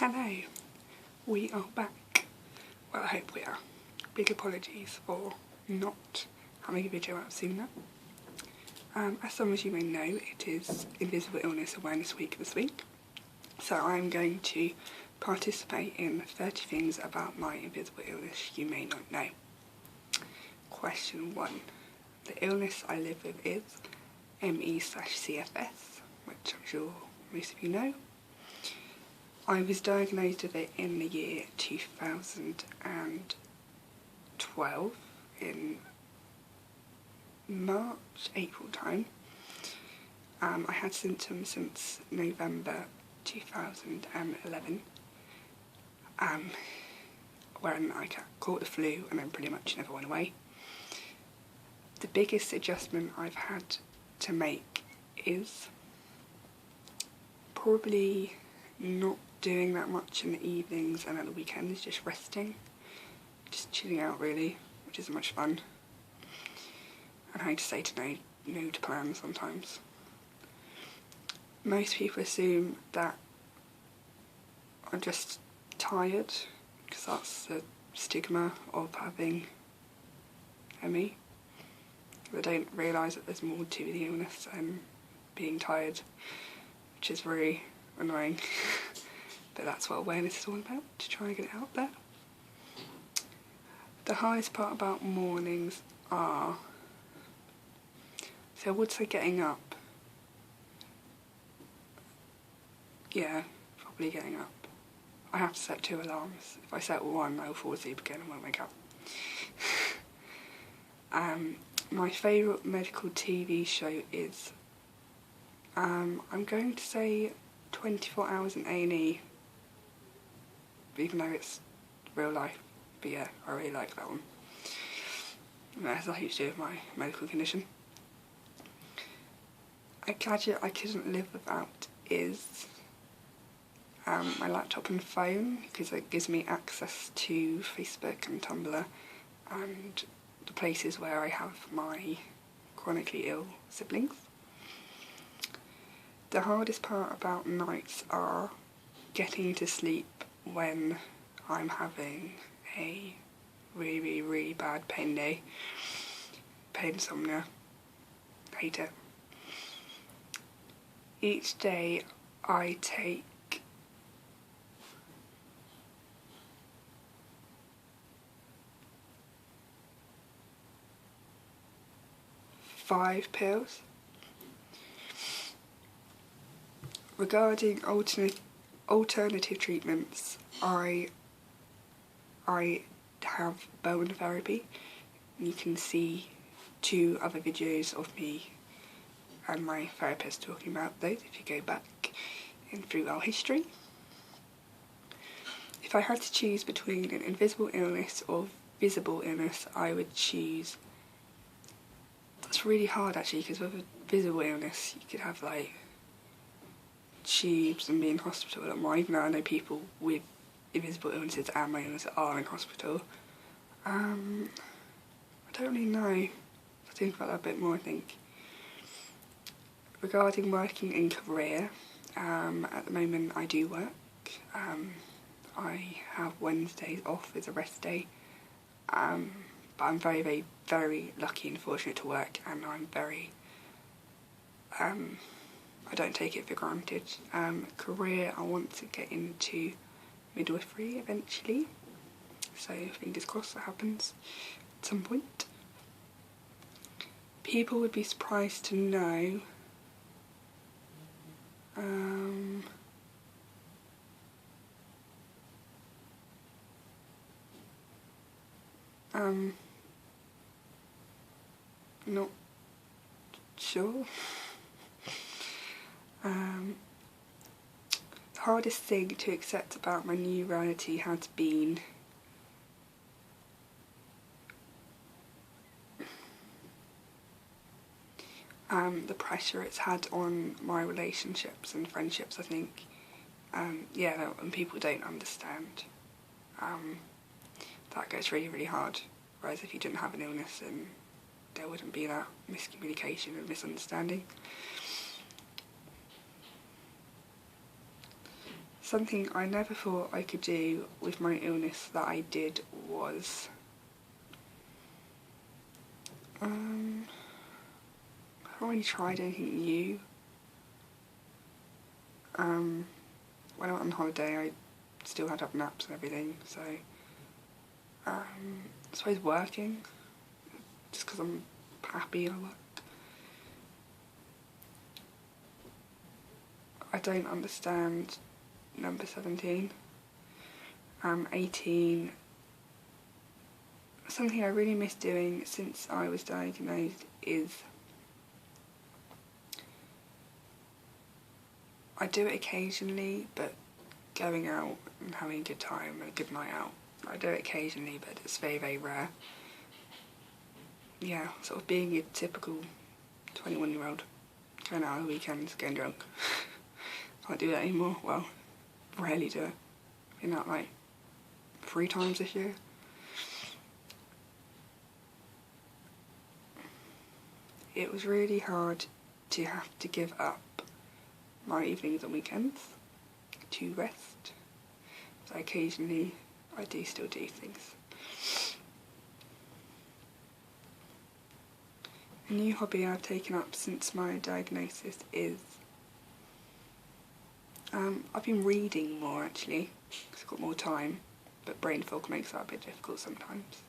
Hello, we are back. Well, I hope we are. Big apologies for not having a video out sooner. As some of you may know, it is Invisible Illness Awareness Week this week, so I'm going to participate in 30 things about my invisible illness you may not know. Question 1. The illness I live with is ME/CFS, which I'm sure most of you know. I was diagnosed with it in the year 2012, in March, April time. I had symptoms since November 2011, when I caught the flu and then pretty much never went away. The biggest adjustment I've had to make is probably not doing that much in the evenings and at the weekends, just resting, just chilling out really, which isn't much fun, and having to say no to plans sometimes. Most people assume that I'm just tired, because that's the stigma of having ME. They don't realise that there's more to the illness than being tired, which is very annoying. But that's what awareness is all about, to try and get it out there. The hardest part about mornings are, so I would say getting up. Yeah, probably getting up. I have to set 2 alarms. If I set 1, I'll fall asleep again and won't wake up. My favourite medical TV show is, I'm going to say 24 Hours in A&E, even though it's real life, but yeah, I really like that one. And that has nothing to do with my medical condition. A gadget I couldn't live without is my laptop and phone, because it gives me access to Facebook and Tumblr and the places where I have my chronically ill siblings. The hardest part about nights are getting to sleep when I'm having a really bad pain day. Pain insomnia. Hate it. Each day I take 5 pills. Regarding alternative treatments, I have bone therapy. You can see 2 other videos of me and my therapist talking about those if you go back through our history. If I had to choose between an invisible illness or visible illness, I would choose. That's really hard actually, because with a visible illness you could have like tubes and be in hospital a lot more, even though I know people with invisible illnesses and my illness are in hospital. I don't really know. I think about that a bit more, I think. Regarding working in career, at the moment I do work. I have Wednesdays off as a rest day, but I'm very lucky and fortunate to work, and I'm very I don't take it for granted. Career, I want to get into midwifery eventually, so fingers crossed that happens at some point. People would be surprised to know not sure. The hardest thing to accept about my new reality has been the pressure it's had on my relationships and friendships, I think. Yeah, when people don't understand, that gets really hard. Whereas if you didn't have an illness, then there wouldn't be that miscommunication and misunderstanding. something I never thought I could do with my illness that I did was I haven't really tried anything new. When I went on holiday I still had to have naps and everything, so I suppose working, just because I'm happy I work. I don't understand number 17. 18. Something I really miss doing since I was diagnosed is I do it occasionally, but going out and having a good time and a good night out. I do it occasionally, but it's very, very rare. Yeah, sort of being a typical 21-year-old, going out on the weekends, getting drunk. Can't do that anymore. Well, rarely do it. Been out like 3 times this year. It was really hard to have to give up my evenings and weekends to rest. So occasionally I do still do things. A new hobby I've taken up since my diagnosis is I've been reading more actually, because I've got more time, but brain fog makes that a bit difficult sometimes.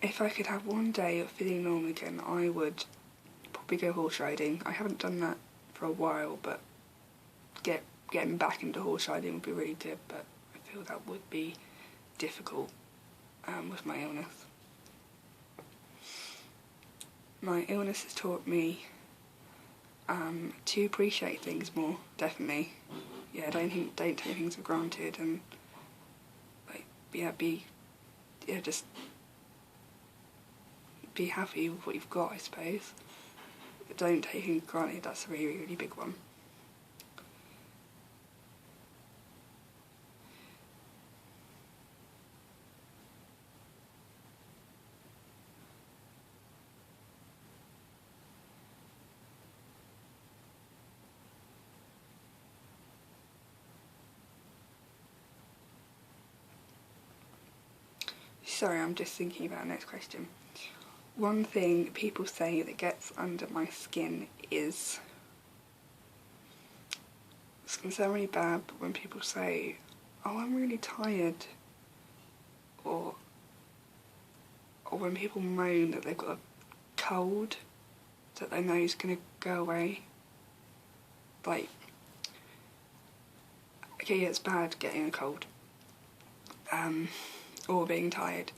If I could have one day of feeling normal again, I would probably go horse riding. I haven't done that for a while, but getting back into horse riding would be really good, but I feel that would be difficult with my illness. My illness has taught me to appreciate things more, definitely. Yeah, don't take things for granted, and just be happy with what you've got, I suppose. But don't take things for granted, that's a really, really big one. Sorry, I'm just thinking about the next question. One thing people say that gets under my skin is, it's going to sound really bad, but when people say, oh, I'm really tired, or when people moan that they've got a cold that they know is going to go away. Like, okay, yeah, it's bad getting a cold, or being tired,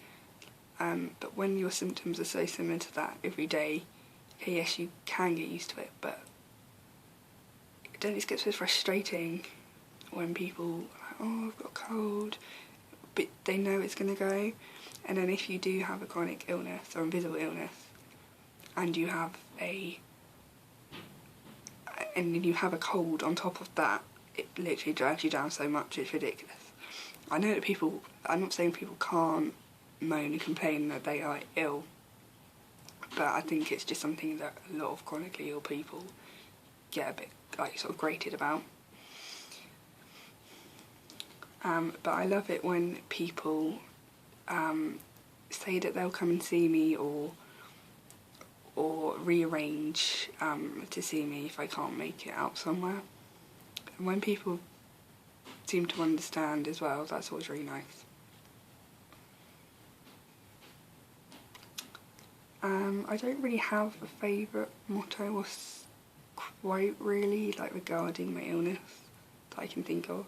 but when your symptoms are so similar to that every day, okay, yes, you can get used to it, but then it gets so frustrating when people are like, oh, I've got a cold, but they know it's going to go. And then if you do have a chronic illness or invisible illness, and you have a cold on top of that, it literally drags you down so much, it's ridiculous. I know that people, I'm not saying people can't moan and complain that they are ill, but I think it's just something that a lot of chronically ill people get a bit sort of grated about. But I love it when people say that they'll come and see me or rearrange to see me if I can't make it out somewhere. And when people seem to understand as well, that's always really nice. I don't really have a favourite motto or quote really, regarding my illness that I can think of.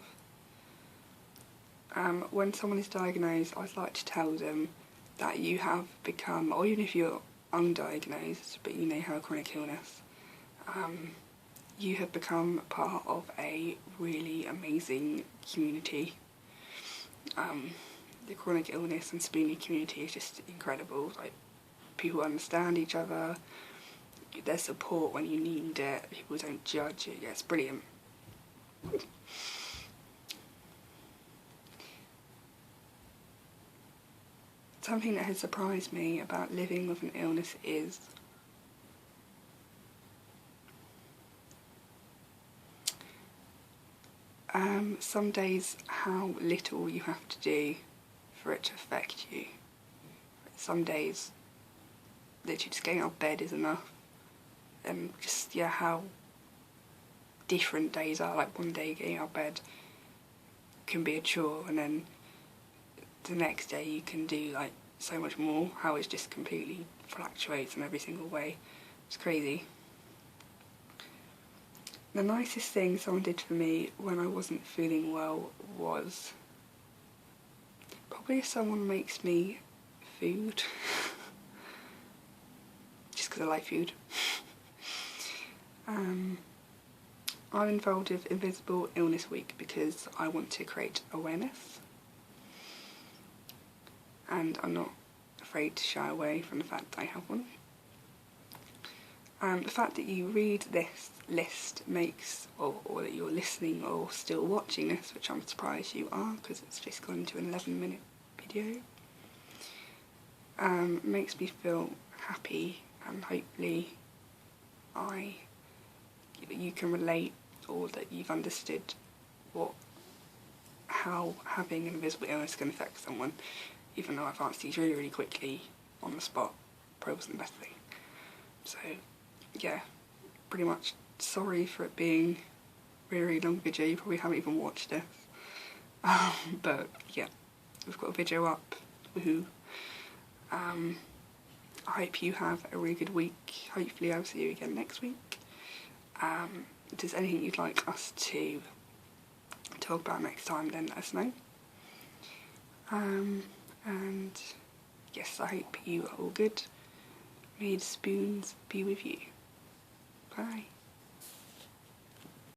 When someone is diagnosed, I'd like to tell them that you have become, or even if you're undiagnosed but you may have a chronic illness, you have become part of a really amazing community. The chronic illness and splenic community is just incredible. People understand each other, there's support when you need it, people don't judge it. Yeah, it's brilliant. Something that has surprised me about living with an illness is Some days how little you have to do for it to affect you. Some days literally just getting out of bed is enough. And just, yeah, how different days are. Like one day getting out of bed can be a chore, and then the next day you can do like so much more. How it just completely fluctuates in every single way. It's crazy. The nicest thing someone did for me when I wasn't feeling well was probably if someone makes me food. Just because I like food. I'm involved with Invisible Illness Week because I want to create awareness, and I'm not afraid to shy away from the fact that I have one. The fact that you read this list makes, or that you're listening or still watching this, which I'm surprised you are because it's just gone into an 11-minute video, makes me feel happy, and hopefully you can relate, or that you've understood how having an invisible illness can affect someone, even though I've answered these really, really quickly on the spot. Probably wasn't the best thing. So, yeah, pretty much sorry for it being a really, really long video. You probably haven't even watched it. But, yeah, we've got a video up. Woohoo. I hope you have a really good week. Hopefully I'll see you again next week. If there's anything you'd like us to talk about next time, then let us know. And yes, I hope you are all good. May the spoons be with you. Bye.